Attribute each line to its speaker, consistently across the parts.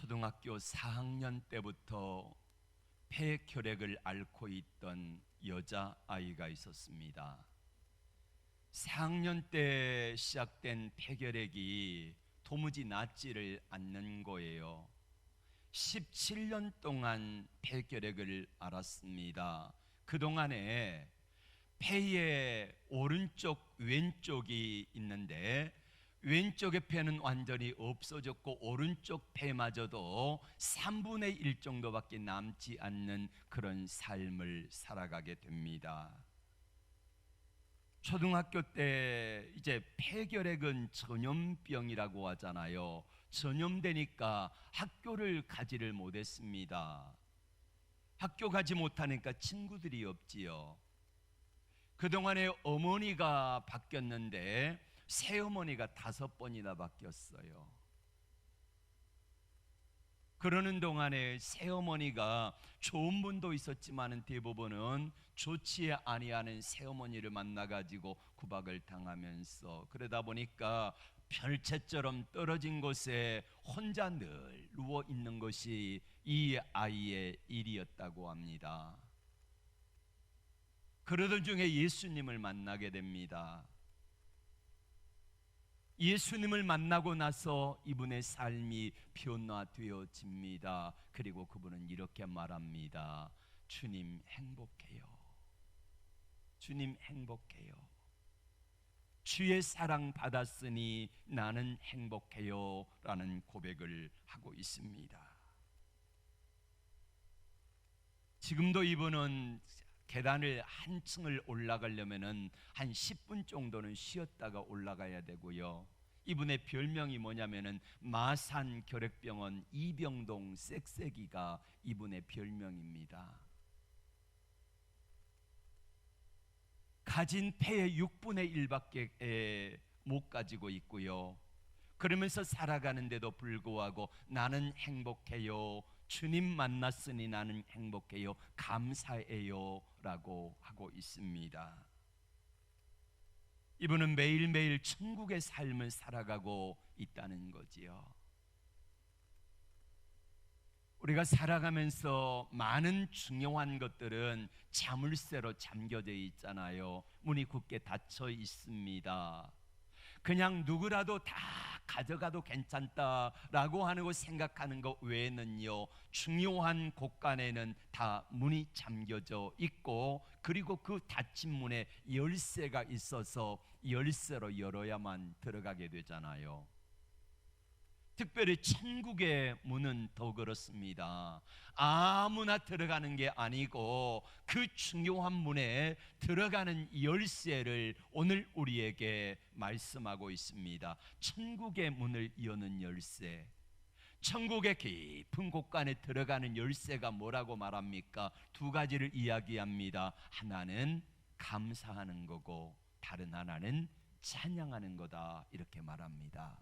Speaker 1: 초등학교 4학년 때부터 폐결핵을 앓고 있던 여자아이가 있었습니다. 4학년 때 시작된 폐결핵이 도무지 낫지를 않는 거예요. 17년 동안 폐결핵을 앓았습니다. 그동안에 폐의 오른쪽 왼쪽이 있는데 왼쪽의 폐는 완전히 없어졌고 오른쪽 폐마저도 3분의 1 정도밖에 남지 않는 그런 삶을 살아가게 됩니다. 초등학교 때 이제 폐결핵은 전염병이라고 하잖아요. 전염되니까 학교를 가지를 못했습니다. 학교 가지 못하니까 친구들이 없지요. 그동안에 어머니가 바뀌었는데 새어머니가 5번이나 바뀌었어요. 그러는 동안에 새어머니가 좋은 분도 있었지만 대부분은 좋지 아니하는 새어머니를 만나가지고 구박을 당하면서 그러다 보니까 별채처럼 떨어진 곳에 혼자 늘 누워 있는 것이 이 아이의 일이었다고 합니다. 그러던 중에 예수님을 만나게 됩니다. 예수님을 만나고 나서 이분의 삶이 변화되어집니다. 그리고 그분은 이렇게 말합니다. 주님 행복해요. 주님 행복해요. 주의 사랑 받았으니 나는 행복해요 라는 고백을 하고 있습니다. 지금도 이분은 계단을 한 층을 올라가려면 한 10분 정도는 쉬었다가 올라가야 되고요. 이분의 별명이 뭐냐면은 마산결핵병원 이병동 쌕쌕이가 이분의 별명입니다. 가진 폐의 6분의 1밖에 못 가지고 있고요. 그러면서 살아가는데도 불구하고 나는 행복해요. 주님 만났으니 나는 행복해요. 감사해요 라고 하고 있습니다. 이분은 매일매일 천국의 삶을 살아가고 있다는 거지요. 우리가 살아가면서 많은 중요한 것들은 자물쇠로 잠겨져 있잖아요. 문이 굳게 닫혀 있습니다. 그냥 누구라도 다 가져가도 괜찮다라고 하는 거 생각하는 것 외에는요, 중요한 곳간에는 다 문이 잠겨져 있고 그리고 그 닫힌 문에 열쇠가 있어서 열쇠로 열어야만 들어가게 되잖아요. 특별히 천국의 문은 더 그렇습니다. 아무나 들어가는 게 아니고 그 중요한 문에 들어가는 열쇠를 오늘 우리에게 말씀하고 있습니다. 천국의 문을 여는 열쇠. 천국의 깊은 곳간에 들어가는 열쇠가 뭐라고 말합니까? 2가지를 이야기합니다. 하나는 감사하는 거고 다른 하나는 찬양하는 거다 이렇게 말합니다.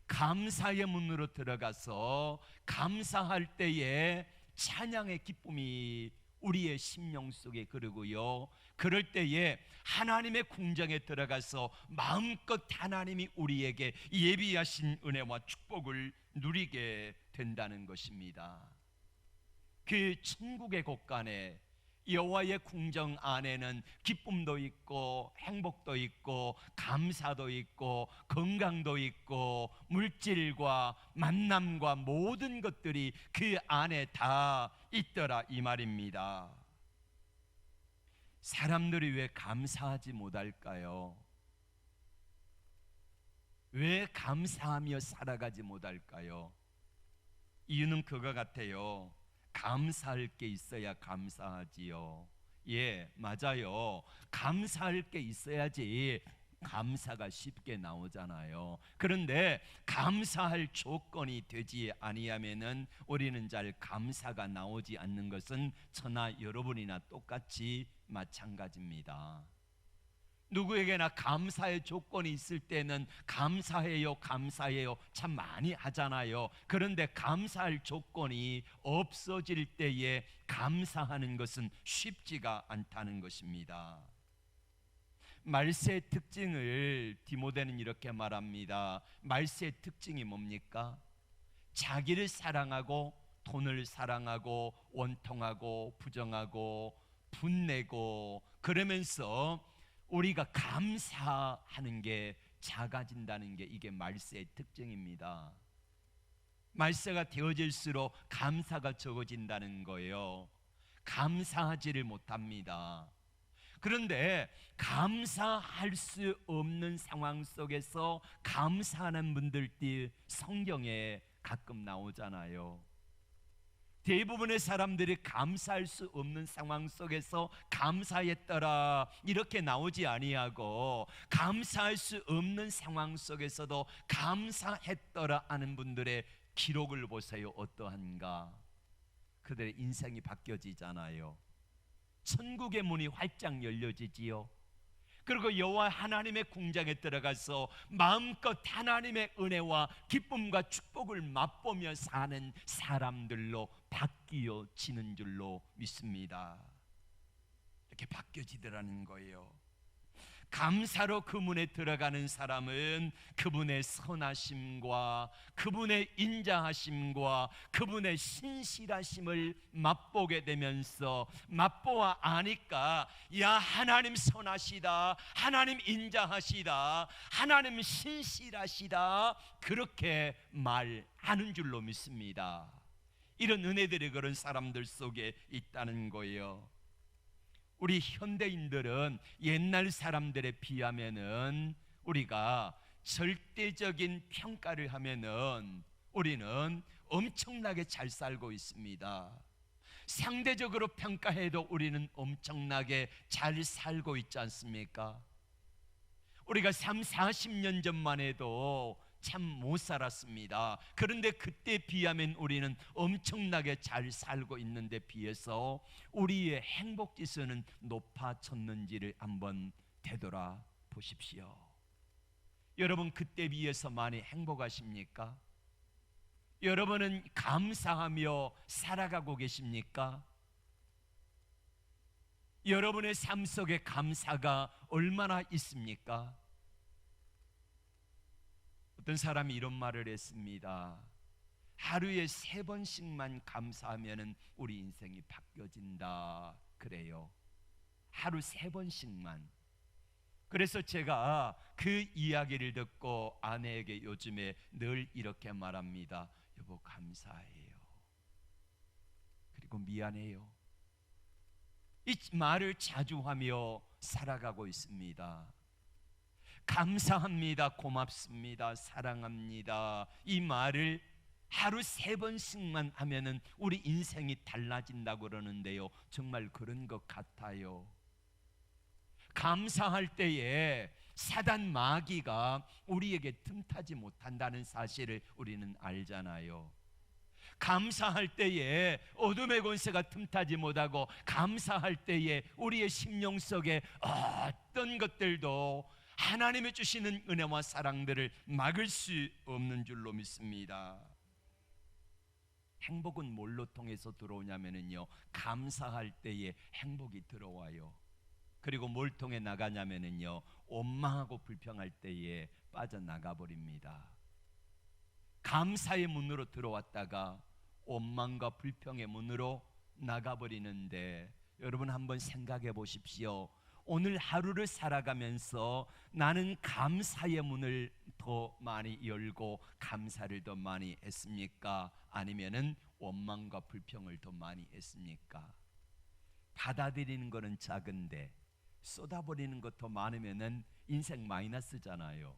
Speaker 1: 감사의 문으로 들어가서 감사할 때에 찬양의 기쁨이 우리의 심령 속에 흐르고요. 그럴 때에 하나님의 궁정에 들어가서 마음껏 하나님이 우리에게 예비하신 은혜와 축복을 누리게 된다는 것입니다. 그 천국의 곳간에 여호와의 궁정 안에는 기쁨도 있고 행복도 있고 감사도 있고 건강도 있고 물질과 만남과 모든 것들이 그 안에 다 있더라 이 말입니다. 사람들이 왜 감사하지 못할까요? 왜 감사하며 살아가지 못할까요? 이유는 그거 같아요. 감사할 게 있어야 감사하지요. 예, 맞아요. 감사할 게 있어야지 감사가 쉽게 나오잖아요. 그런데 감사할 조건이 되지 아니하면은 우리는 잘 감사가 나오지 않는 것은 저나 여러분이나 똑같이 마찬가지입니다. 누구에게나 감사의 조건이 있을 때는 감사해요, 감사해요 참 많이 하잖아요. 그런데 감사할 조건이 없어질 때에 감사하는 것은 쉽지가 않다는 것입니다. 말세의 특징을 디모데는 이렇게 말합니다. 말세의 특징이 뭡니까? 자기를 사랑하고 돈을 사랑하고 원통하고 부정하고 분내고 그러면서 우리가 감사하는 게 작아진다는 게 이게 말세의 특징입니다. 말세가 되어질수록 감사가 적어진다는 거예요. 감사하지를 못합니다. 그런데 감사할 수 없는 상황 속에서 감사하는 분들이 성경에 가끔 나오잖아요. 대부분의 사람들이 감사할 수 없는 상황 속에서 감사했더라 이렇게 나오지 아니하고, 감사할 수 없는 상황 속에서도 감사했더라 하는 분들의 기록을 보세요. 어떠한가? 그들의 인생이 바뀌어지잖아요. 천국의 문이 활짝 열려지지요. 그리고 여호와 하나님의 궁장에 들어가서 마음껏 하나님의 은혜와 기쁨과 축복을 맛보며 사는 사람들로 바뀌어지는 줄로 믿습니다. 이렇게 바뀌어지더라는 거예요. 감사로 그 문에 들어가는 사람은 그분의 선하심과 그분의 인자하심과 그분의 신실하심을 맛보게 되면서, 맛보아 아니까 야 하나님 선하시다, 하나님 인자하시다, 하나님 신실하시다 그렇게 말하는 줄로 믿습니다. 이런 은혜들이 그런 사람들 속에 있다는 거예요. 우리 현대인들은 옛날 사람들에 비하면은, 우리가 절대적인 평가를 하면은 우리는 엄청나게 잘 살고 있습니다. 상대적으로 평가해도 우리는 엄청나게 잘 살고 있지 않습니까? 우리가 40년 전만 해도 참 못 살았습니다. 그런데 그때 비하면 우리는 엄청나게 잘 살고 있는데 비해서 우리의 행복 지수는 높아졌는지를 한번 되돌아 보십시오. 여러분, 그때 비해서 많이 행복하십니까? 여러분은 감사하며 살아가고 계십니까? 여러분의 삶 속에 감사가 얼마나 있습니까? 어떤 사람이 이런 말을 했습니다. 하루에 3번씩만 감사하면 우리 인생이 바뀌어진다 그래요. 하루 3번씩만. 그래서 제가 그 이야기를 듣고 아내에게 요즘에 늘 이렇게 말합니다. 여보, 감사해요. 그리고 미안해요. 이 말을 자주 하며 살아가고 있습니다. 감사합니다, 고맙습니다, 사랑합니다, 이 말을 하루 3번씩만 하면은 우리 인생이 달라진다고 그러는데요, 정말 그런 것 같아요. 감사할 때에 사단 마귀가 우리에게 틈타지 못한다는 사실을 우리는 알잖아요. 감사할 때에 어둠의 권세가 틈타지 못하고, 감사할 때에 우리의 심령 속에 어떤 것들도 하나님이 주시는 은혜와 사랑들을 막을 수 없는 줄로 믿습니다. 행복은 뭘로 통해서 들어오냐면요, 감사할 때에 행복이 들어와요. 그리고 뭘 통해 나가냐면요, 원망하고 불평할 때에 빠져나가 버립니다. 감사의 문으로 들어왔다가 원망과 불평의 문으로 나가버리는데, 여러분 한번 생각해 보십시오. 오늘 하루를 살아가면서 나는 감사의 문을 더 많이 열고 감사를 더 많이 했습니까? 아니면은 원망과 불평을 더 많이 했습니까? 받아들이는 거는 작은데 쏟아버리는 것 더 많으면은 인생 마이너스잖아요.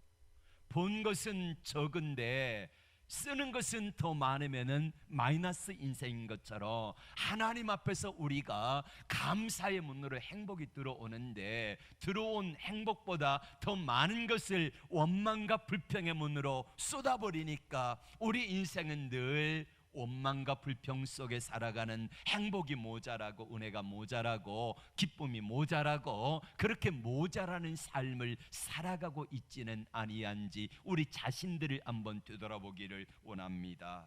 Speaker 1: 본 것은 적은데 쓰는 것은 더 많으면은 마이너스 인생인 것처럼, 하나님 앞에서 우리가 감사의 문으로 행복이 들어오는데, 들어온 행복보다 더 많은 것을 원망과 불평의 문으로 쏟아버리니까 우리 인생은 늘 원망과 불평 속에 살아가는, 행복이 모자라고 은혜가 모자라고 기쁨이 모자라고 그렇게 모자라는 삶을 살아가고 있지는 아니한지 우리 자신들을 한번 되돌아보기를 원합니다.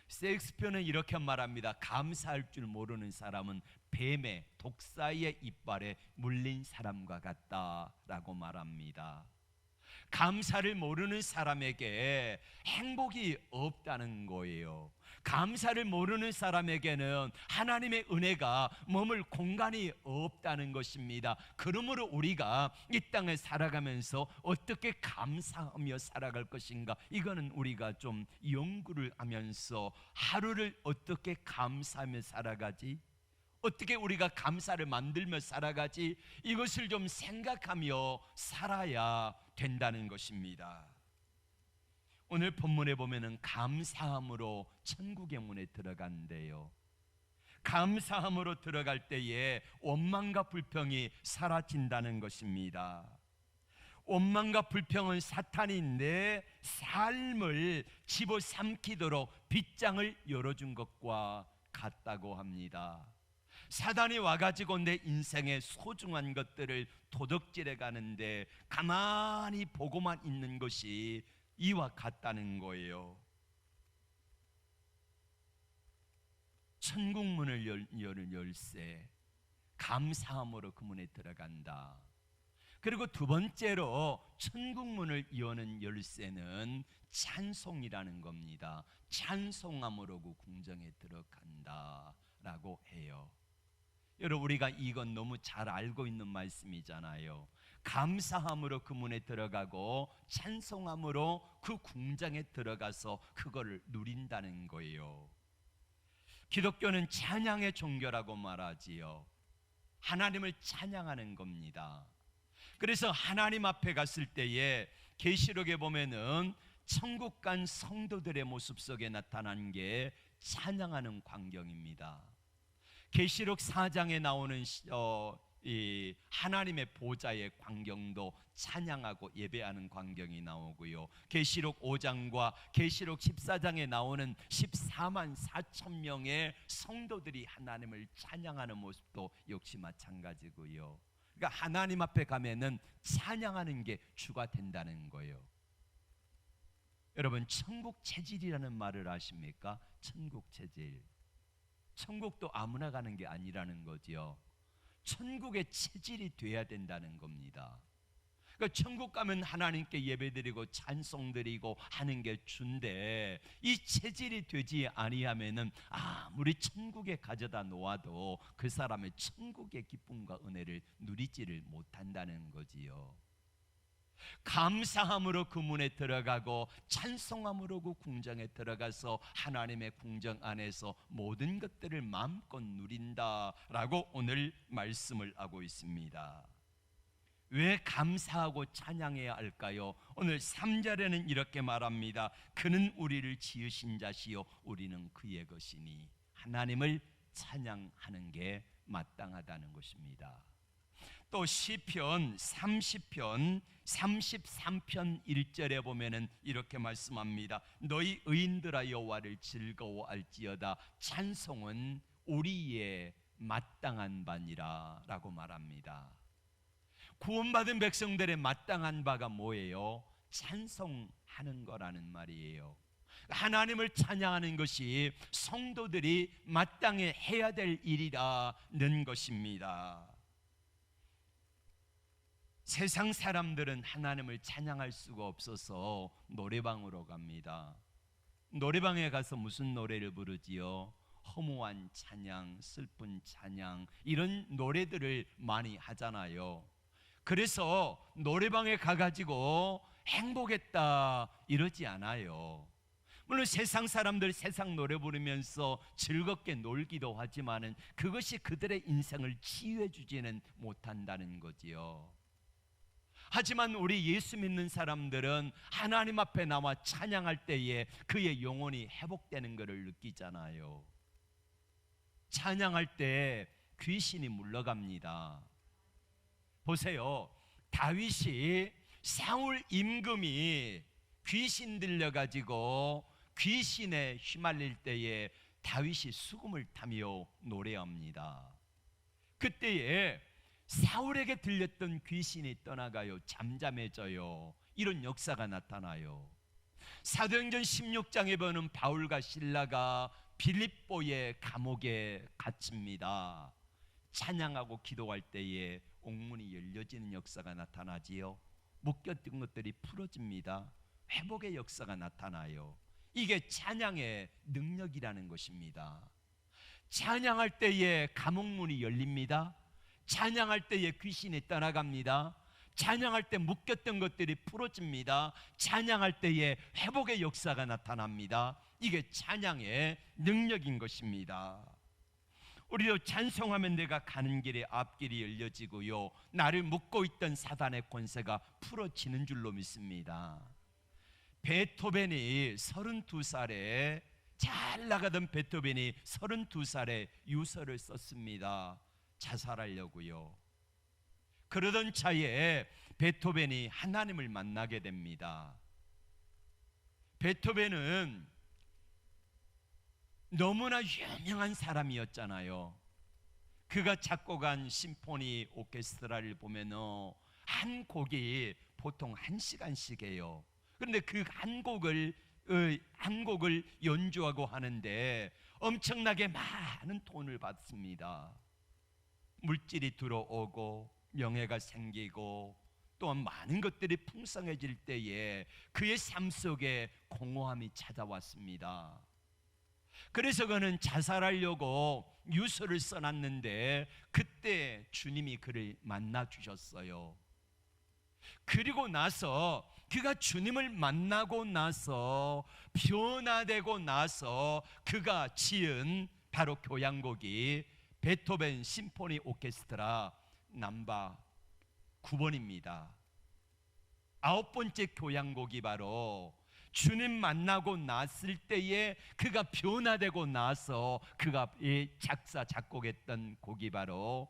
Speaker 1: 셰익스피어는 이렇게 말합니다. 감사할 줄 모르는 사람은 뱀의 독사의 이빨에 물린 사람과 같다라고 말합니다. 감사를 모르는 사람에게 행복이 없다는 거예요. 감사를 모르는 사람에게는 하나님의 은혜가 머물 공간이 없다는 것입니다. 그러므로 우리가 이 땅에 살아가면서 어떻게 감사하며 살아갈 것인가, 이거는 우리가 좀 연구를 하면서 하루를 어떻게 감사하며 살아가지, 어떻게 우리가 감사를 만들며 살아가지, 이것을 좀 생각하며 살아야 된다는 것입니다. 오늘 본문에 보면은 감사함으로 천국의 문에 들어간대요. 감사함으로 들어갈 때에 원망과 불평이 사라진다는 것입니다. 원망과 불평은 사탄이 내 삶을 집어삼키도록 빗장을 열어준 것과 같다고 합니다. 사단이 와가지고 내 인생의 소중한 것들을 도둑질해 가는데 가만히 보고만 있는 것이 이와 같다는 거예요. 천국 문을 여는 열쇠, 감사함으로 그 문에 들어간다. 그리고 두 번째로 천국 문을 여는 열쇠는 찬송이라는 겁니다. 찬송함으로 그 궁정에 들어간다라고 해요. 여러분, 우리가 이건 너무 잘 알고 있는 말씀이잖아요. 감사함으로 그 문에 들어가고 찬송함으로 그 궁정에 들어가서 그거를 누린다는 거예요. 기독교는 찬양의 종교라고 말하지요. 하나님을 찬양하는 겁니다. 그래서 하나님 앞에 갔을 때에 계시록에 보면은 천국 간 성도들의 모습 속에 나타난 게 찬양하는 광경입니다. 계시록 4장에 나오는 이 하나님의 보좌의 광경도 찬양하고 예배하는 광경이 나오고요. 계시록 5장과 계시록 14장에 나오는 14만 4천 명의 성도들이 하나님을 찬양하는 모습도 역시 마찬가지고요. 그러니까 하나님 앞에 가면은 찬양하는 게 주가 된다는 거예요. 여러분, 천국 체질이라는 말을 아십니까? 천국 체질. 천국도 아무나 가는 게 아니라는 거지요. 천국의 체질이 돼야 된다는 겁니다. 그러니까 천국 가면 하나님께 예배드리고 찬송드리고 하는 게 주인데, 이 체질이 되지 아니하면은 아무리 천국에 가져다 놓아도 그 사람의 천국의 기쁨과 은혜를 누리지를 못한다는 거지요. 감사함으로 그 문에 들어가고 찬송함으로 그 궁정에 들어가서 하나님의 궁정 안에서 모든 것들을 마음껏 누린다라고 오늘 말씀을 하고 있습니다. 왜 감사하고 찬양해야 할까요? 오늘 3절에는 이렇게 말합니다. 그는 우리를 지으신 자시요 우리는 그의 것이니. 하나님을 찬양하는 게 마땅하다는 것입니다. 또 시편 30편 33편 1절에 보면은 이렇게 말씀합니다. 너희 의인들아 여호와를 즐거워할지어다. 찬송은 우리의 마땅한 바니라 라고 말합니다. 구원받은 백성들의 마땅한 바가 뭐예요? 찬송하는 거라는 말이에요. 하나님을 찬양하는 것이 성도들이 마땅히 해야 될 일이라는 것입니다. 세상 사람들은 하나님을 찬양할 수가 없어서 노래방으로 갑니다. 노래방에 가서 무슨 노래를 부르지요? 허무한 찬양, 슬픈 찬양, 이런 노래들을 많이 하잖아요. 그래서 노래방에 가가지고 행복했다 이러지 않아요. 물론 세상 사람들 세상 노래 부르면서 즐겁게 놀기도 하지만은 그것이 그들의 인생을 치유해 주지는 못한다는 거지요. 하지만 우리 예수 믿는 사람들은 하나님 앞에 나와 찬양할 때에 그의 영혼이 회복되는 것을 느끼잖아요. 찬양할 때 귀신이 물러갑니다. 보세요, 다윗이 사울 임금이 귀신 들려가지고 귀신에 휘말릴 때에 다윗이 수금을 타며 노래합니다. 그때에 사울에게 들렸던 귀신이 떠나가요. 잠잠해져요. 이런 역사가 나타나요. 사도행전 16장에 보면 바울과 실라가 빌립보의 감옥에 갇힙니다. 찬양하고 기도할 때에 옥문이 열려지는 역사가 나타나지요. 묶였던 것들이 풀어집니다. 회복의 역사가 나타나요. 이게 찬양의 능력이라는 것입니다. 찬양할 때에 감옥문이 열립니다. 찬양할 때에 귀신이 떠나갑니다. 찬양할 때 묶였던 것들이 풀어집니다. 찬양할 때에 회복의 역사가 나타납니다. 이게 찬양의 능력인 것입니다. 우리도 찬송하면 내가 가는 길에 앞길이 열려지고요, 나를 묶고 있던 사단의 권세가 풀어지는 줄로 믿습니다. 베토벤이 32살에, 잘 나가던 베토벤이 32살에 유서를 썼습니다. 자살하려고요. 그러던 차에 베토벤이 하나님을 만나게 됩니다. 베토벤은 너무나 유명한 사람이었잖아요. 그가 작곡한 심포니 오케스트라를 보면 한 곡이 보통 1시간씩이에요. 그런데 그 한 곡을 연주하고 하는데 엄청나게 많은 돈을 받습니다. 물질이 들어오고 명예가 생기고 또한 많은 것들이 풍성해질 때에 그의 삶 속에 공허함이 찾아왔습니다. 그래서 그는 자살하려고 유서를 써놨는데 그때 주님이 그를 만나 주셨어요. 그리고 나서 그가 주님을 만나고 나서 변화되고 나서 그가 지은 바로 교향곡이 베토벤 심포니 오케스트라 넘버 9번입니다. 9번째 교향곡이 바로 주님 만나고 났을 때에 그가 변화되고 나서 그가 작사 작곡했던 곡이 바로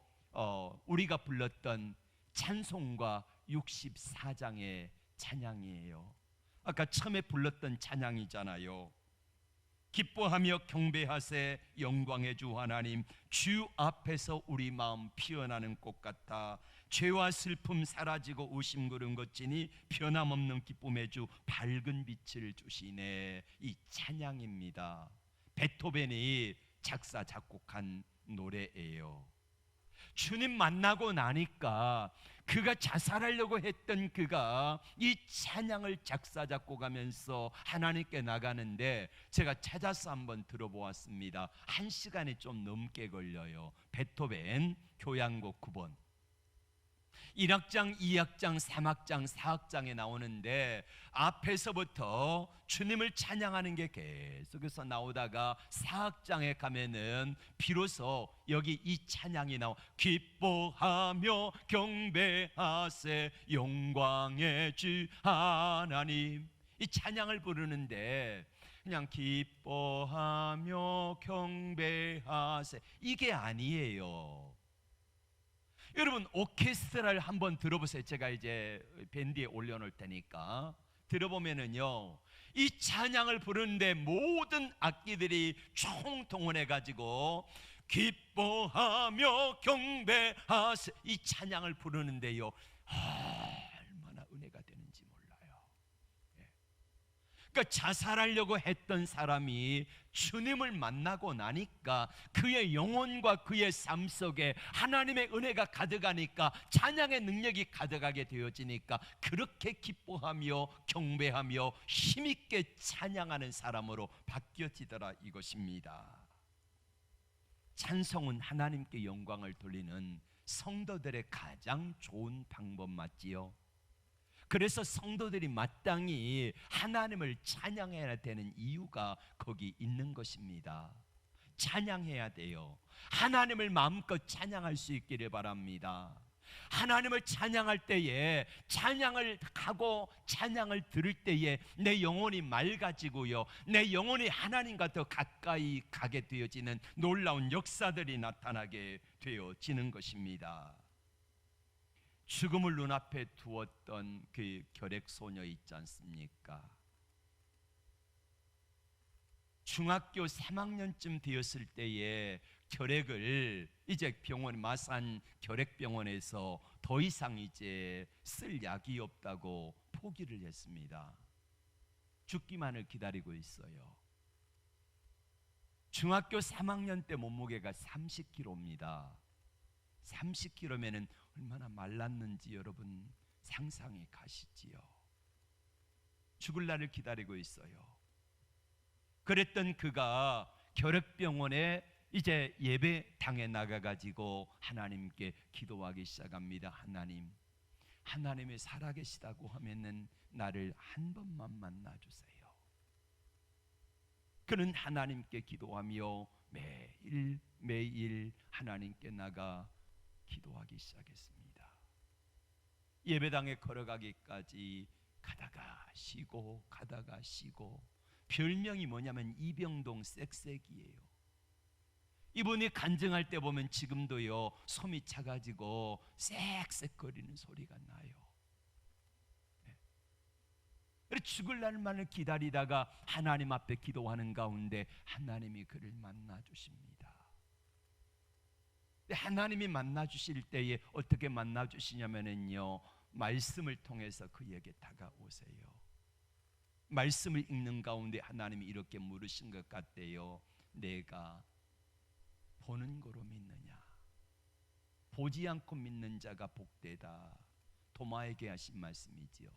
Speaker 1: 우리가 불렀던 찬송가 64장의 찬양이에요. 아까 처음에 불렀던 찬양이잖아요. 기뻐하며 경배하세 영광의 주 하나님, 주 앞에서 우리 마음 피어나는 꽃 같아 죄와 슬픔 사라지고 웃음 구름 걷지니 변함없는 기쁨의 주 밝은 빛을 주시네. 이 찬양입니다. 베토벤이 작사 작곡한 노래예요. 주님 만나고 나니까 그가 자살하려고 했던 그가 이 찬양을 작사 작곡하면서 하나님께 나가는데 제가 찾아서 한번 들어보았습니다. 1시간이 좀 넘게 걸려요. 베토벤 교향곡 9번 1악장, 2악장, 3악장, 4악장에 나오는데 앞에서부터 주님을 찬양하는 게 계속해서 나오다가 4악장에 가면은 비로소 여기 이 찬양이 나와. 기뻐하며 경배하세 영광의 주 하나님. 이 찬양을 부르는데 그냥 기뻐하며 경배하세 이게 아니에요. 여러분 오케스트라를 한번 들어보세요. 제가 이제 밴드에 올려놓을 테니까 들어보면은요, 이 찬양을 부르는데 모든 악기들이 총동원해가지고 기뻐하며 경배하세 이 찬양을 부르는데요, 얼마나 은혜가 되는지 몰라요. 그러니까 자살하려고 했던 사람이 주님을 만나고 나니까 그의 영혼과 그의 삶 속에 하나님의 은혜가 가득하니까 찬양의 능력이 가득하게 되어지니까 그렇게 기뻐하며 경배하며 힘있게 찬양하는 사람으로 바뀌어지더라 이것입니다. 찬송은 하나님께 영광을 돌리는 성도들의 가장 좋은 방법 맞지요? 그래서 성도들이 마땅히 하나님을 찬양해야 되는 이유가 거기 있는 것입니다. 찬양해야 돼요. 하나님을 마음껏 찬양할 수 있기를 바랍니다. 하나님을 찬양할 때에 찬양을 하고 찬양을 들을 때에 내 영혼이 맑아지고요, 내 영혼이 하나님과 더 가까이 가게 되어지는 놀라운 역사들이 나타나게 되어지는 것입니다. 죽음을 눈앞에 두었던 그 결핵소녀 있지 않습니까? 중학교 3학년쯤 되었을 때에 결핵을 이제 병원 마산 결핵병원에서 더 이상 이제 쓸 약이 없다고 포기를 했습니다. 죽기만을 기다리고 있어요. 중학교 3학년 때 몸무게가 30kg입니다. 30kg면은 얼마나 말랐는지 여러분 상상이 가시지요. 죽을 날을 기다리고 있어요. 그랬던 그가 결핵병원에 이제 예배당에 나가가지고 하나님께 기도하기 시작합니다. 하나님이 살아계시다고 하면은 나를 한 번만 만나주세요. 그는 하나님께 기도하며 매일 하나님께 나가 기도하기 시작했습니다. 예배당에 걸어가기까지 가다가 쉬고 별명이 뭐냐면 이병동 쌕쌕이에요. 이분이 간증할 때 보면 지금도요, 솜이 차가지고 쌕쌕거리는 소리가 나요. 죽을 날만을 기다리다가 하나님 앞에 기도하는 가운데 하나님이 그를 만나 주십니다. 하나님이 만나 주실 때에 어떻게 만나 주시냐면요, 말씀을 통해서 그에게 다가오세요. 말씀을 읽는 가운데 하나님이 이렇게 물으신 것 같대요. 내가 보는 거로 믿느냐? 보지 않고 믿는 자가 복되다. 도마에게 하신 말씀이지요.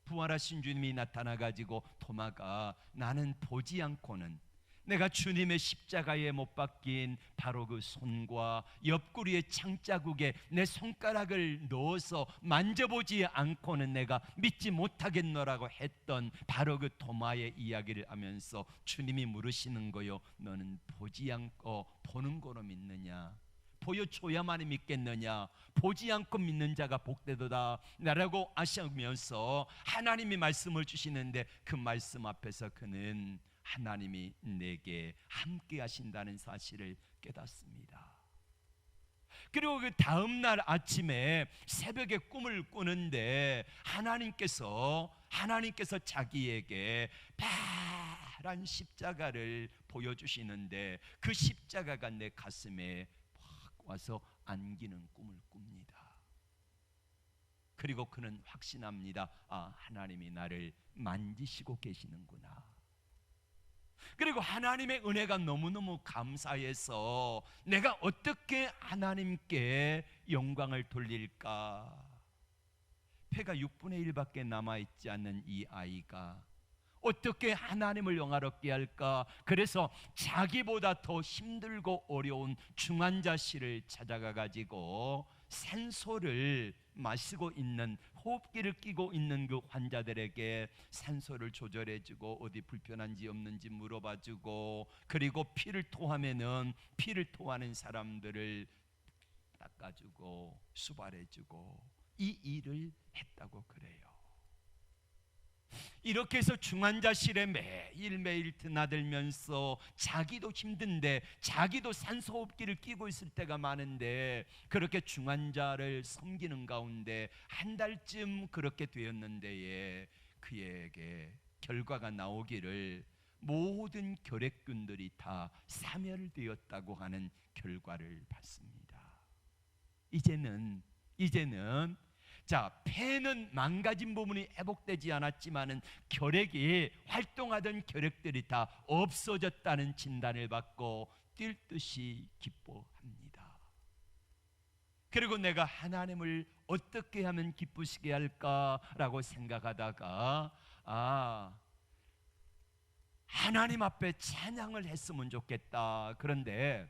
Speaker 1: 부활하신 주님이 나타나가지고 도마가 나는 보지 않고는, 내가 주님의 십자가에 못 박힌 바로 그 손과 옆구리의 창자국에 내 손가락을 넣어서 만져보지 않고는 내가 믿지 못하겠노라고 했던 바로 그 도마의 이야기를 하면서 주님이 물으시는 거요, 너는 보지 않고 보는 거로 믿느냐? 보여줘야만 믿겠느냐? 보지 않고 믿는 자가 복되도다 라고 하시면서 하나님이 말씀을 주시는데, 그 말씀 앞에서 그는 하나님이 내게 함께 하신다는 사실을 깨닫습니다. 그리고 그 다음날 아침에 새벽에 꿈을 꾸는데 하나님께서 자기에게 파란 십자가를 보여주시는데, 그 십자가가 내 가슴에 와서 안기는 꿈을 꿉니다. 그리고 그는 확신합니다. 하나님이 나를 만지시고 계시는구나. 그리고 하나님의 은혜가 너무너무 감사해서 내가 어떻게 하나님께 영광을 돌릴까? 폐가 6분의 1밖에 남아있지 않는 이 아이가 어떻게 하나님을 영화롭게 할까? 그래서 자기보다 더 힘들고 어려운 중환자실을 찾아가가지고 산소를 마시고 있는, 호흡기를 끼고 있는 그 환자들에게 산소를 조절해주고 어디 불편한지 없는지 물어봐주고, 그리고 피를 토하면은 피를 토하는 사람들을 닦아주고 수발해주고, 이 일을 했다고 그래요. 이렇게 해서 중환자실에 매일매일 드나들면서 자기도 힘든데, 자기도 산소호흡기를 끼고 있을 때가 많은데, 그렇게 중환자를 섬기는 가운데 한 달쯤 그렇게 되었는데 그에게 결과가 나오기를 모든 결핵균들이 다 사멸되었다고 하는 결과를 받습니다. 이제는 폐는 망가진 부분이 회복되지 않았지만은 결핵이, 활동하던 결핵들이 다 없어졌다는 진단을 받고 뛸 듯이 기뻐합니다. 그리고 내가 하나님을 어떻게 하면 기쁘시게 할까라고 생각하다가 하나님 앞에 찬양을 했으면 좋겠다. 그런데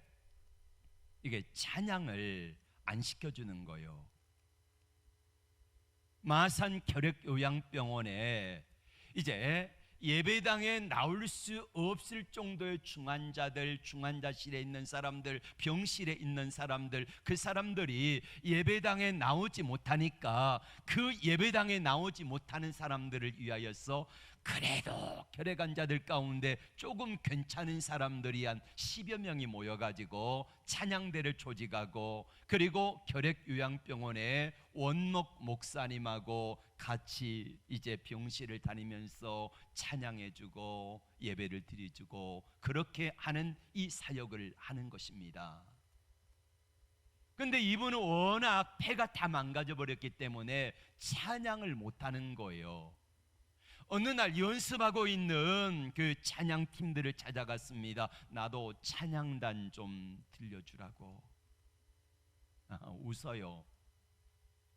Speaker 1: 이게 찬양을 안 시켜주는 거예요. 마산 결핵요양병원에 이제 예배당에 나올 수 없을 정도의 중환자실에 있는 사람들, 병실에 있는 사람들, 그 사람들이 예배당에 나오지 못하니까 그 예배당에 나오지 못하는 사람들을 위하여서 그래도 결핵 환자들 가운데 조금 괜찮은 사람들이 한 10여 명이 모여가지고 찬양대를 조직하고, 그리고 결핵요양병원에 원목 목사님하고 같이 이제 병실을 다니면서 찬양해주고 예배를 드려주고, 그렇게 하는 이 사역을 하는 것입니다. 근데 이분은 워낙 폐가 다 망가져 버렸기 때문에 찬양을 못하는 거예요. 어느 날 연습하고 있는 그 찬양팀들을 찾아갔습니다. 나도 찬양단 좀 들려주라고. 웃어요.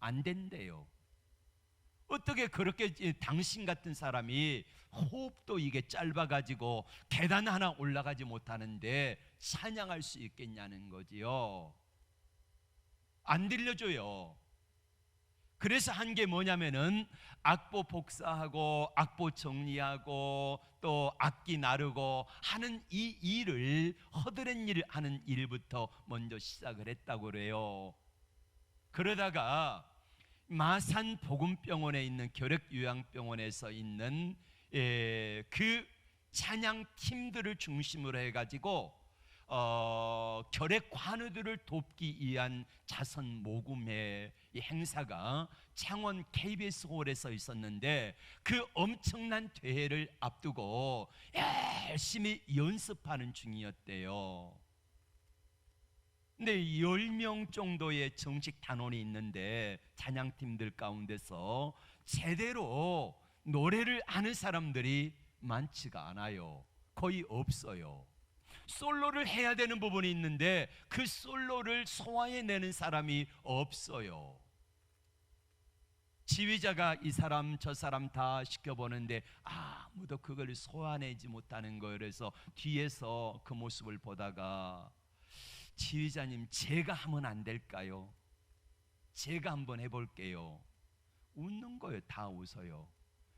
Speaker 1: 안 된대요. 어떻게 그렇게 당신 같은 사람이 호흡도 이게 짧아가지고 계단 하나 올라가지 못하는데 찬양할 수 있겠냐는 거지요. 안 들려줘요. 그래서 한 게 뭐냐면은 악보 복사하고 악보 정리하고 또 악기 나르고 하는 이 일을, 허드렛 일을 하는 일부터 먼저 시작을 했다고 그래요. 그러다가 마산 복음병원에 있는 결핵요양병원에서 있는 그 찬양 팀들을 중심으로 해가지고 결핵 관우들을 돕기 위한 자선 모금회 행사가 창원 KBS 홀에서 있었는데, 그 엄청난 대회를 앞두고 열심히 연습하는 중이었대요. 근데 10명 정도의 정식 단원이 있는데 찬양팀들 가운데서 제대로 노래를 아는 사람들이 많지가 않아요. 거의 없어요. 솔로를 해야 되는 부분이 있는데 그 솔로를 소화해내는 사람이 없어요. 지휘자가 이 사람 저 사람 다 시켜보는데 아무도 그걸 소화내지 못하는 거예요. 그래서 뒤에서 그 모습을 보다가 지휘자님, 제가 하면 안 될까요? 제가 한번 해볼게요. 웃는 거예요. 다 웃어요.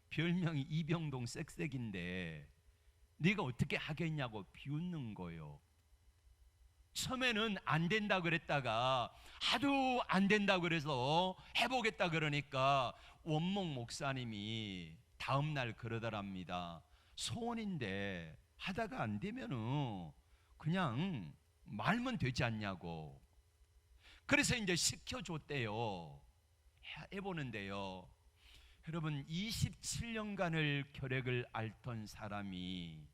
Speaker 1: 별명이 이병동 쌕쌕인데 네가 어떻게 하겠냐고 비웃는 거예요. 처음에는 안 된다 그랬다가 하도 안 된다 그래서 해보겠다 그러니까 원목 목사님이 다음날 그러더랍니다. 소원인데 하다가 안 되면은 그냥 말면 되지 않냐고. 그래서 이제 시켜줬대요. 해보는데요, 여러분 27년간을 결핵을 앓던 사람이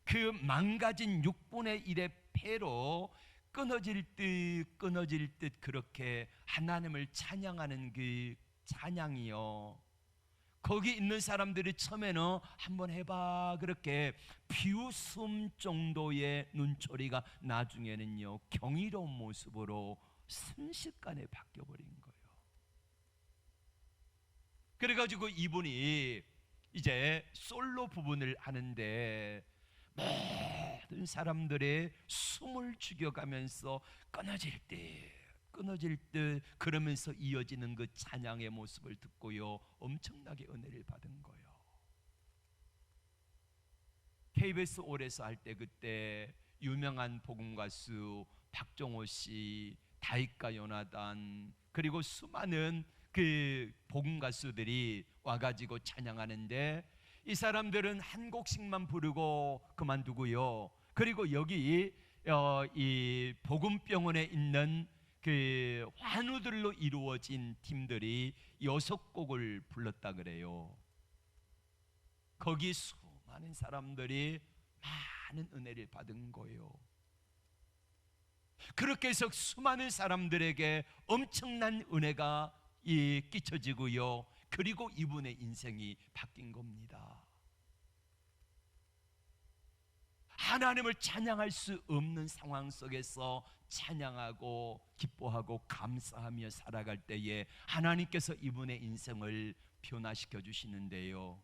Speaker 1: 그 망가진 6분의 1의 폐로 끊어질 듯 그렇게 하나님을 찬양하는 그 찬양이요, 거기 있는 사람들이 처음에는 한번 해봐 그렇게 비웃음 정도의 눈초리가 나중에는요 경이로운 모습으로 순식간에 바뀌어버린 거예요. 그래가지고 이분이 이제 솔로 부분을 하는데 모든 사람들의 숨을 죽여가면서 끊어질 듯 그러면서 이어지는 그 찬양의 모습을 듣고요 엄청나게 은혜를 받은 거예요. KBS 홀에서 할 때 그때 유명한 복음 가수 박종호 씨, 다윗과 요나단, 그리고 수많은 그 복음 가수들이 와가지고 찬양하는데 이 사람들은 한 곡씩만 부르고 그만두고요. 그리고 여기 이 복음병원에 있는 그 환우들로 이루어진 팀들이 6곡을 불렀다 그래요. 거기 수많은 사람들이 많은 은혜를 받은 거예요. 그렇게 해서 수많은 사람들에게 엄청난 은혜가 끼쳐지고요, 그리고 이분의 인생이 바뀐 겁니다. 하나님을 찬양할 수 없는 상황 속에서 찬양하고 기뻐하고 감사하며 살아갈 때에 하나님께서 이분의 인생을 변화시켜 주시는데요,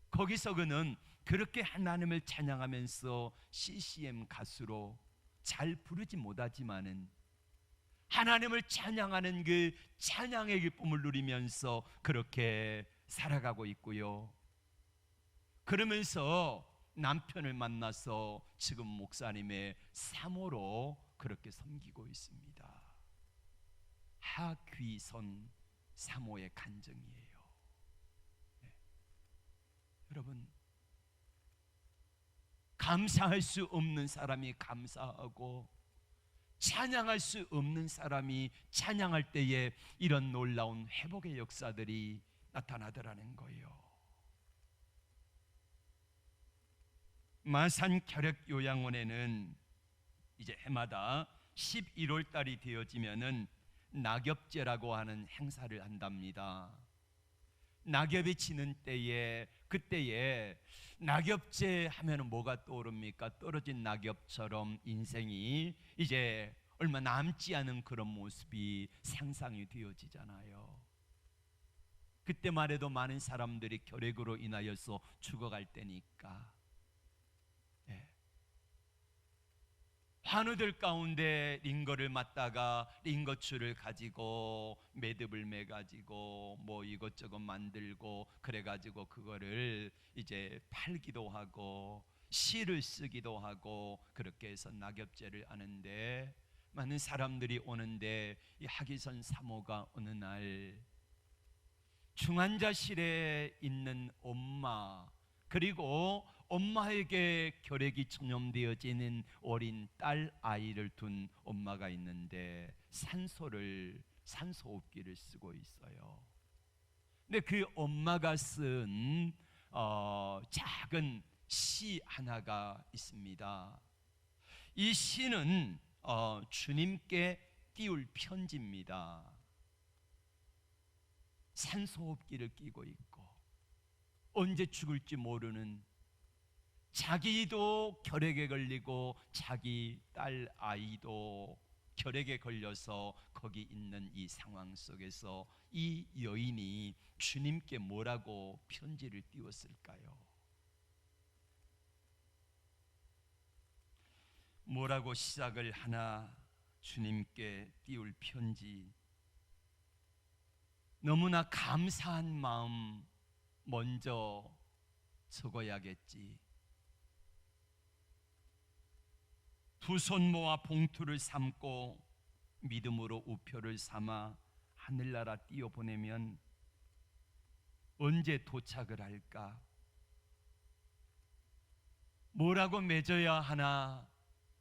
Speaker 1: 거기서 그는 그렇게 하나님을 찬양하면서 CCM 가수로 잘 부르지 못하지만은 하나님을 찬양하는 그 찬양의 기쁨을 누리면서 그렇게 살아가고 있고요. 그러면서 남편을 만나서 지금 목사님의 사모로 그렇게 섬기고 있습니다. 하귀선 사모의 간증이에요. 네. 여러분, 감사할 수 없는 사람이 감사하고 찬양할 수 없는 사람이 찬양할 때에 이런 놀라운 회복의 역사들이 나타나더라는 거예요. 마산 결핵요양원에는 이제 해마다 11월 달이 되어지면은 낙엽제라고 하는 행사를 한답니다. 낙엽이 지는 때에, 그때에 낙엽제 하면은 뭐가 떠오릅니까? 떨어진 낙엽처럼 인생이 이제 얼마 남지 않은 그런 모습이 상상이 되어지잖아요. 그때만 해도 많은 사람들이 결핵으로 인하여서 죽어갈 때니까. 예. 환우들 가운데 링거를 맞다가 링거줄을 가지고 매듭을 매가지고 뭐 이것저것 만들고 그래가지고 그거를 이제 팔기도 하고 시를 쓰기도 하고 그렇게 해서 낙엽제를 하는데, 많은 사람들이 오는데 이 하기선 사모가 어느 날 중환자실에 있는 엄마, 그리고 엄마에게 결핵이 전염되어지는 어린 딸 아이를 둔 엄마가 있는데 산소호흡기를 쓰고 있어요. 근데 그 엄마가 쓴 작은 시 하나가 있습니다. 이 시는 주님께 띄울 편지입니다. 산소호흡기를 끼고 있고 언제 죽을지 모르는, 자기도 결핵에 걸리고 자기 딸 아이도 결핵에 걸려서 거기 있는 이 상황 속에서 이 여인이 주님께 뭐라고 편지를 띄웠을까요? 뭐라고 시작을 하나? 주님께 띄울 편지. 너무나 감사한 마음 먼저 적어야겠지. 두 손 모아 봉투를 삼고 믿음으로 우표를 삼아 하늘나라 띄워보내면 언제 도착을 할까? 뭐라고 맺어야 하나?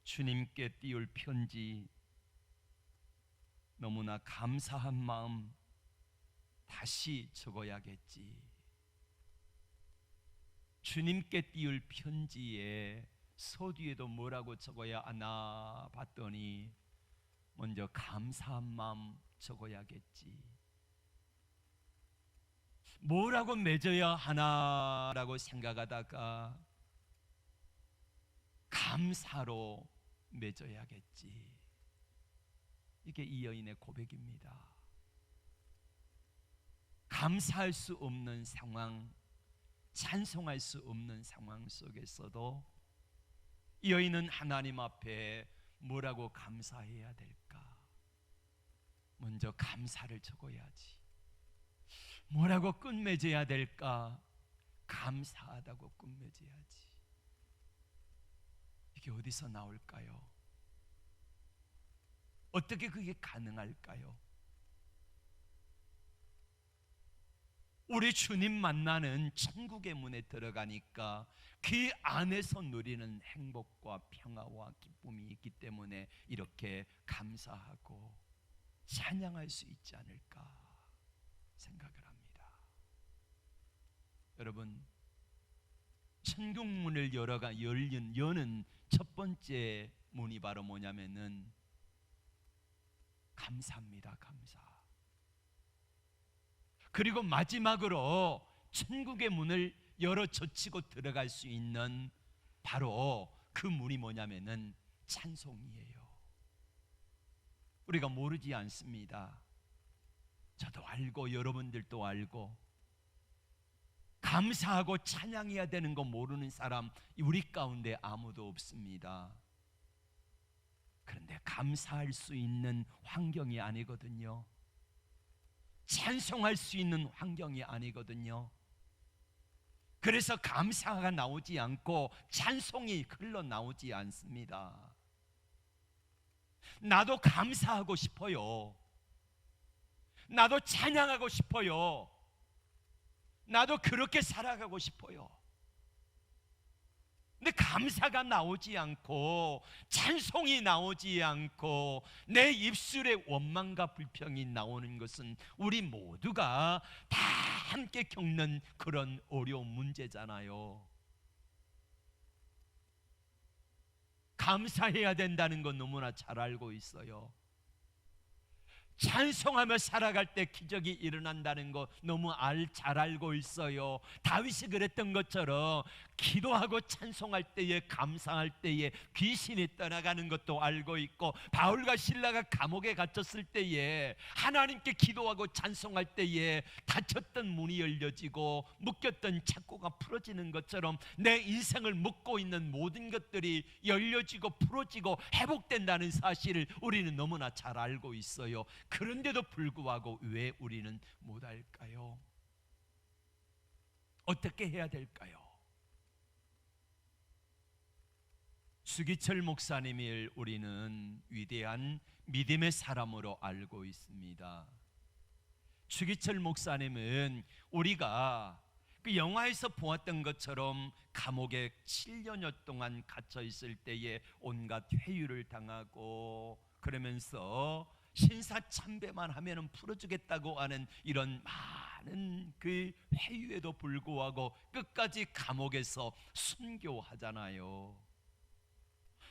Speaker 1: 주님께 띄울 편지. 너무나 감사한 마음 다시 적어야겠지. 주님께 띄울 편지에 서두에도 뭐라고 적어야 하나 봤더니 먼저 감사한 마음 적어야겠지. 뭐라고 맺어야 하나라고 생각하다가 감사로 맺어야겠지. 이게 이 여인의 고백입니다. 감사할 수 없는 상황, 찬송할 수 없는 상황 속에서도 이 여인은 하나님 앞에 뭐라고 감사해야 될까? 먼저 감사를 적어야지. 뭐라고 끝맺어야 될까? 감사하다고 끝맺어야지. 이게 어디서 나올까요? 어떻게 그게 가능할까요? 우리 주님 만나는 천국의 문에 들어가니까 그 안에서 누리는 행복과 평화와 기쁨이 있기 때문에 이렇게 감사하고 찬양할 수 있지 않을까 생각을 합니다. 여러분, 천국 문을 여는 첫 번째 문이 바로 뭐냐면은 감사입니다. 감사. 그리고 마지막으로 천국의 문을 열어 젖히고 들어갈 수 있는 바로 그 문이 뭐냐면은 찬송이에요. 우리가 모르지 않습니다. 저도 알고 여러분들도 알고 감사하고 찬양해야 되는 거 모르는 사람 우리 가운데 아무도 없습니다. 그런데 감사할 수 있는 환경이 아니거든요. 찬송할 수 있는 환경이 아니거든요. 그래서 감사가 나오지 않고 찬송이 흘러나오지 않습니다. 나도 감사하고 싶어요. 나도 찬양하고 싶어요. 나도 그렇게 살아가고 싶어요. 근데 감사가 나오지 않고 찬송이 나오지 않고 내 입술에 원망과 불평이 나오는 것은 우리 모두가 다 함께 겪는 그런 어려운 문제잖아요. 감사해야 된다는 건 너무나 잘 알고 있어요. 찬송하며 살아갈 때 기적이 일어난다는 거 너무 잘 알고 있어요. 다윗이 그랬던 것처럼 기도하고 찬송할 때에, 감사할 때에 귀신이 떠나가는 것도 알고 있고, 바울과 실라가 감옥에 갇혔을 때에 하나님께 기도하고 찬송할 때에 닫혔던 문이 열려지고 묶였던 착고가 풀어지는 것처럼 내 인생을 묶고 있는 모든 것들이 열려지고 풀어지고 회복된다는 사실을 우리는 너무나 잘 알고 있어요. 그런데도 불구하고 왜 우리는 못할까요? 어떻게 해야 될까요? 주기철 목사님을 우리는 위대한 믿음의 사람으로 알고 있습니다. 주기철 목사님은 우리가 그 영화에서 보았던 것처럼 감옥에 7년여 동안 갇혀 있을 때에 온갖 회유를 당하고, 그러면서 신사참배만 하면 풀어주겠다고 하는 이런 많은 그 회유에도 불구하고 끝까지 감옥에서 순교하잖아요.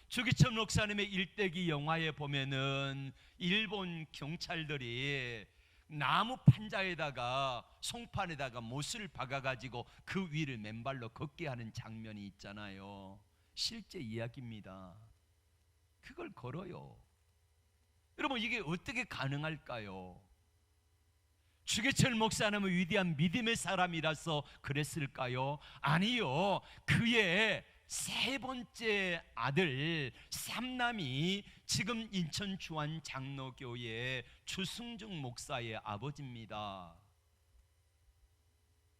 Speaker 1: 주기철 목사님의 일대기 영화에 보면은 일본 경찰들이 나무 판자에다가 송판에다가 못을 박아가지고 그 위를 맨발로 걷게 하는 장면이 있잖아요. 실제 이야기입니다. 그걸 걸어요. 여러분, 이게 어떻게 가능할까요? 주기철 목사님은 위대한 믿음의 사람이라서 그랬을까요? 아니요. 그의 세 번째 아들 삼남이 지금 인천 주안 장로교회 주승중 목사의 아버지입니다.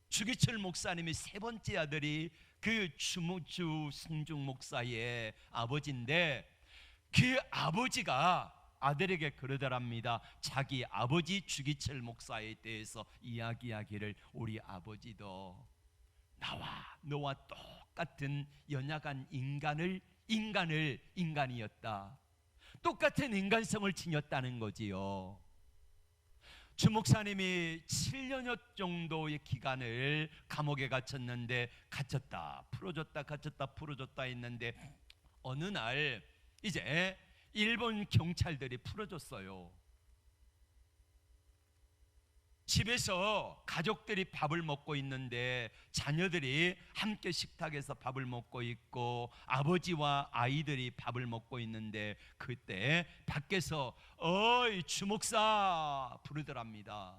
Speaker 1: 주기철 목사님의 세 번째 아들이 그 주승중 목사의 아버지인데, 그 아버지가 아들에게 그러더랍니다. 자기 아버지 주기철 목사에 대해서 이야기하기를, 우리 아버지도 너와 똑같은 연약한 인간이었다. 똑같은 인간성을 지녔다는 거지요. 주 목사님이 7년여 정도의 기간을 감옥에 갇혔는데, 갇혔다 풀어줬다 했는데, 어느 날 이제 일본 경찰들이 풀어줬어요. 집에서 가족들이 밥을 먹고 있는데, 자녀들이 함께 식탁에서 밥을 먹고 있고 아버지와 아이들이 밥을 먹고 있는데, 그때 밖에서 어이 주목사 부르더랍니다.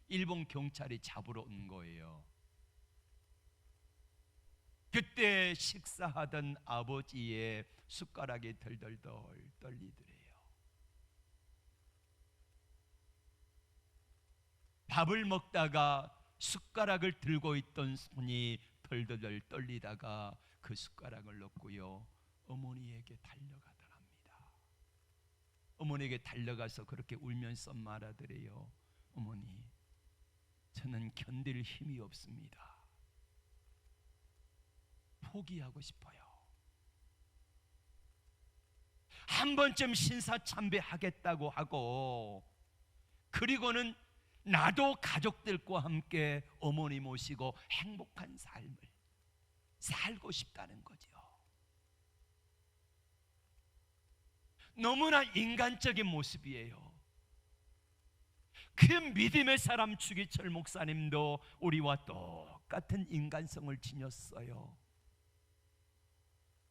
Speaker 1: 일본 경찰이 잡으러 온 거예요. 그때 식사하던 아버지의 숟가락이 덜덜덜 떨리더래요. 밥을 먹다가 숟가락을 들고 있던 손이 덜덜덜 떨리다가 그 숟가락을 놓고요, 어머니에게 달려가더랍니다. 어머니에게 달려가서 그렇게 울면서 말하더래요. 어머니, 저는 견딜 힘이 없습니다. 포기하고 싶어요. 한 번쯤 신사참배하겠다고 하고, 그리고는 나도 가족들과 함께 어머니 모시고 행복한 삶을 살고 싶다는 거죠. 너무나 인간적인 모습이에요. 그 믿음의 사람 주기철 목사님도 우리와 똑같은 인간성을 지녔어요.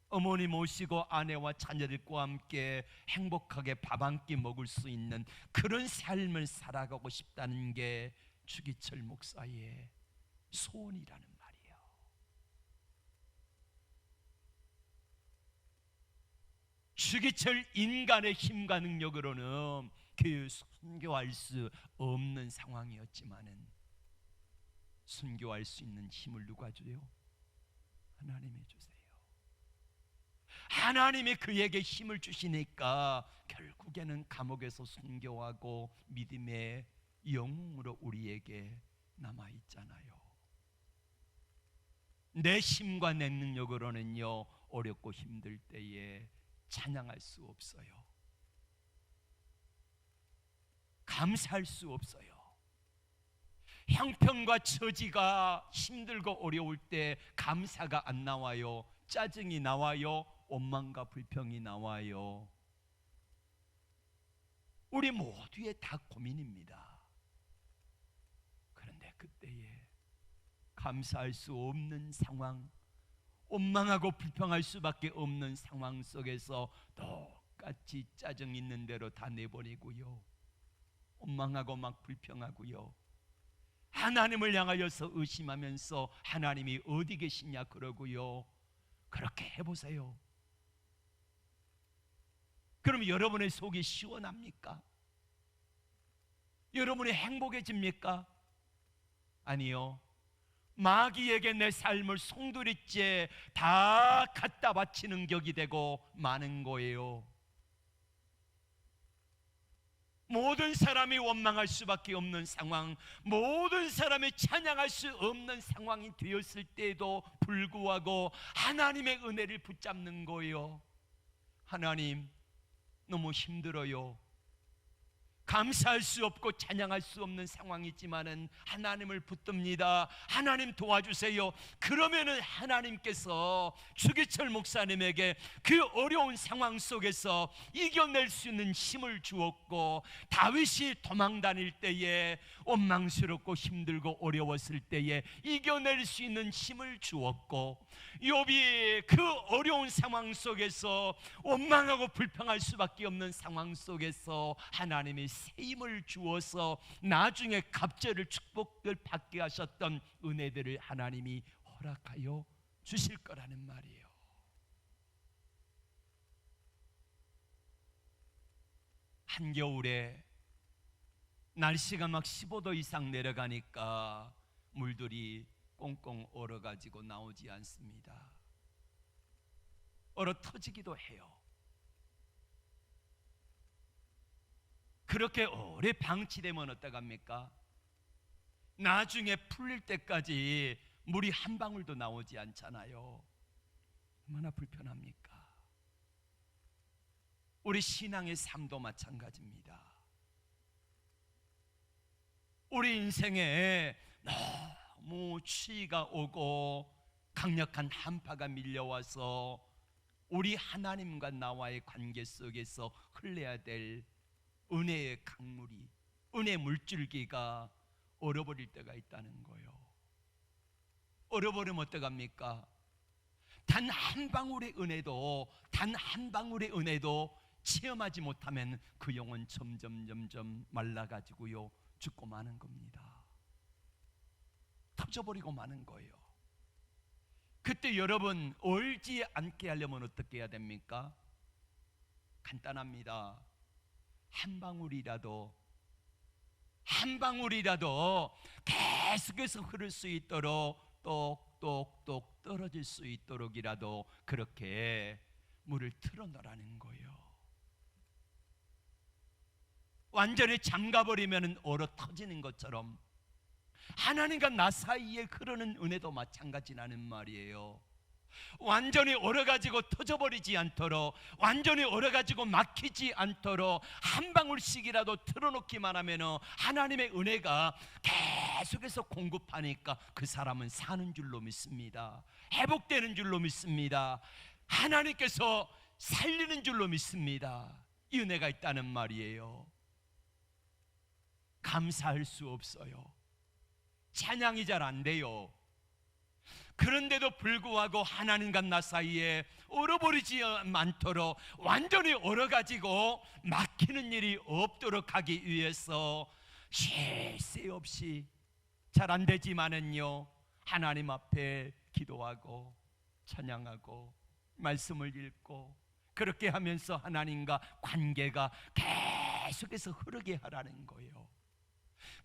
Speaker 1: 어머니 모시고 아내와 자녀들과 함께 행복하게 밥 한 끼 먹을 수 있는 그런 삶을 살아가고 싶다는 게 주기철 목사의 소원이라는 말이에요. 주기철 인간의 힘과 능력으로는 그 순교할 수 없는 상황이었지만은, 순교할 수 있는 힘을 누가 줘요? 하나님이 주세요. 하나님이 그에게 힘을 주시니까 결국에는 감옥에서 순교하고 믿음의 영웅으로 우리에게 남아있잖아요. 내 힘과 내 능력으로는요, 어렵고 힘들 때에 찬양할 수 없어요. 감사할 수 없어요. 형편과 처지가 힘들고 어려울 때 감사가 안 나와요. 짜증이 나와요. 원망과 불평이 나와요. 우리 모두의 다 고민입니다. 그런데 그때에 감사할 수 없는 상황, 원망하고 불평할 수밖에 없는 상황 속에서 똑같이 짜증 있는 대로 다 내버리고요, 원망하고 막 불평하고요, 하나님을 향하여서 의심하면서 하나님이 어디 계시냐 그러고요, 그렇게 해보세요. 그럼 여러분의 속이 시원합니까? 여러분이 행복해집니까? 아니요. 마귀에게 내 삶을 송두리째 다 갖다 바치는 격이 되고 마는 거예요. 모든 사람이 원망할 수밖에 없는 상황, 모든 사람이 찬양할 수 없는 상황이 되었을 때에도 불구하고 하나님의 은혜를 붙잡는 거예요. 하나님, 너무 힘들어요. 감사할 수 없고 찬양할 수 없는 상황이지만은 하나님을 붙듭니다. 하나님 도와주세요. 그러면은 하나님께서 주기철 목사님에게 그 어려운 상황 속에서 이겨낼 수 있는 힘을 주었고, 다윗이 도망 다닐 때에 원망스럽고 힘들고 어려웠을 때에 이겨낼 수 있는 힘을 주었고, 욥이 그 어려운 상황 속에서 원망하고 불평할 수밖에 없는 상황 속에서 하나님이 새 힘을 주어서 나중에 갑절을 축복을 받게 하셨던 은혜들을 하나님이 허락하여 주실 거라는 말이에요. 한겨울에 날씨가 막 15도 이상 내려가니까 물들이 꽁꽁 얼어가지고 나오지 않습니다. 얼어 터지기도 해요. 그렇게 오래 방치되면 어떡합니까? 나중에 풀릴 때까지 물이 한 방울도 나오지 않잖아요. 얼마나 불편합니까? 우리 신앙의 삶도 마찬가지입니다. 우리 인생에 너무 추위가 오고 강력한 한파가 밀려와서 우리 하나님과 나와의 관계 속에서 흘러야 될 은혜의 강물이, 은혜 물줄기가 얼어버릴 때가 있다는 거예요. 얼어버리면 어떡합니까? 단 한 방울의 은혜도, 단 한 방울의 은혜도 체험하지 못하면 그 영혼 점점 말라가지고요 죽고 마는 겁니다. 터져버리고 마는 거예요. 그때 여러분 얼지 않게 하려면 어떻게 해야 됩니까? 간단합니다. 한 방울이라도 계속해서 흐를 수 있도록 똑똑똑 떨어질 수 있도록이라도 그렇게 물을 틀어놓으라는 거예요. 완전히 잠가버리면 얼어 터지는 것처럼 하나님과 나 사이에 흐르는 은혜도 마찬가지라는 말이에요. 완전히 얼어가지고 터져버리지 않도록, 완전히 얼어가지고 막히지 않도록 한 방울씩이라도 틀어놓기만 하면 하나님의 은혜가 계속해서 공급하니까 그 사람은 사는 줄로 믿습니다. 회복되는 줄로 믿습니다. 하나님께서 살리는 줄로 믿습니다. 이 은혜가 있다는 말이에요. 감사할 수 없어요. 찬양이 잘 안 돼요. 그런데도 불구하고 하나님과 나 사이에 얼어버리지 않도록 완전히 얼어가지고 막히는 일이 없도록 하기 위해서 쉴 새 없이 잘 안 되지만은요 하나님 앞에 기도하고 찬양하고 말씀을 읽고 그렇게 하면서 하나님과 관계가 계속해서 흐르게 하라는 거예요.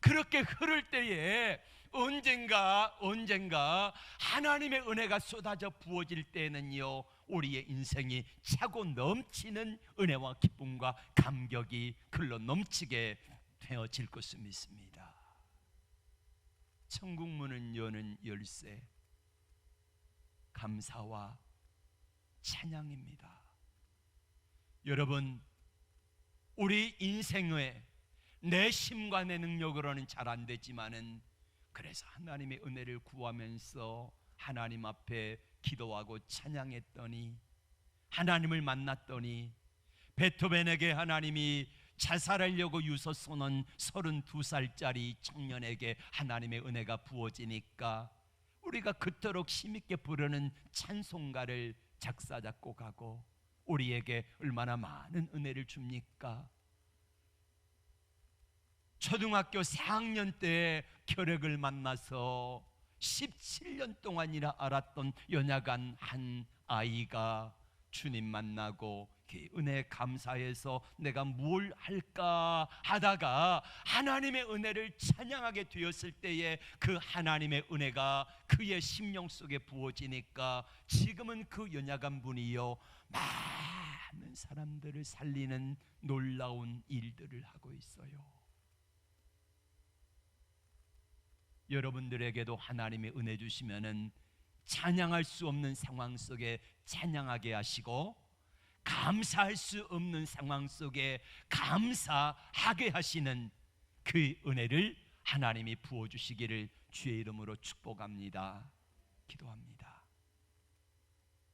Speaker 1: 그렇게 흐를 때에 언젠가 하나님의 은혜가 쏟아져 부어질 때는요 우리의 인생이 차고 넘치는 은혜와 기쁨과 감격이 흘러 넘치게 되어질 것을 믿습니다. 천국 문은 여는 열쇠, 감사와 찬양입니다. 여러분, 우리 인생의 내 힘과 내 능력으로는 잘 안 되지만은 그래서 하나님의 은혜를 구하면서 하나님 앞에 기도하고 찬양했더니, 하나님을 만났더니, 베토벤에게 하나님이 자살하려고 유서 쏘는 32살짜리 청년에게 하나님의 은혜가 부어지니까 우리가 그토록 힘있게 부르는 찬송가를 작사 작곡하고 우리에게 얼마나 많은 은혜를 줍니까? 초등학교 4학년 때 결핵을 만나서 17년 동안이나 앓았던 연약한 한 아이가 주님 만나고 그 은혜에 감사해서 내가 뭘 할까 하다가 하나님의 은혜를 찬양하게 되었을 때에 그 하나님의 은혜가 그의 심령 속에 부어지니까 지금은 그 연약한 분이요 많은 사람들을 살리는 놀라운 일들을 하고 있어요. 여러분들에게도 하나님의 은혜 주시면은 찬양할 수 없는 상황 속에 찬양하게 하시고 감사할 수 없는 상황 속에 감사하게 하시는 그 은혜를 하나님이 부어주시기를 주의 이름으로 축복합니다. 기도합니다.